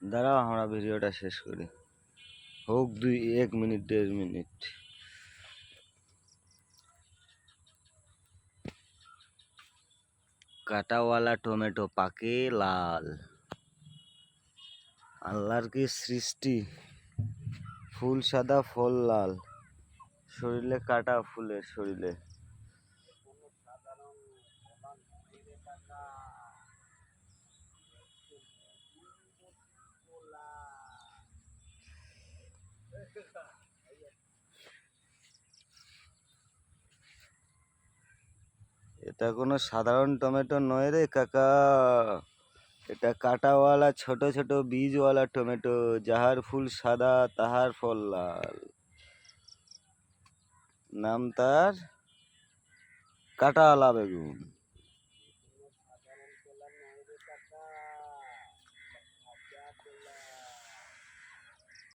দাঁড়াও আমরা ভিডিওটা শেষ করি, হোক 1 মিনিট 1.5 মিনিট। কাটাওয়ালা টমেটো পাকে লাল, আল্লাহর কি সৃষ্টি। ফুল সাদা ফল লাল, শরীরে কাটা ফুলের শরীরে। এটা কোনো সাধারণ টমেটো নয় রে কাকা, এটা কাটাওয়ালা ছোট ছোট বীজওয়ালা টমেটো, যাহার ফুল সাদা তাহার ফল লাল। নাম তার কাটাওয়ালা বেগুন।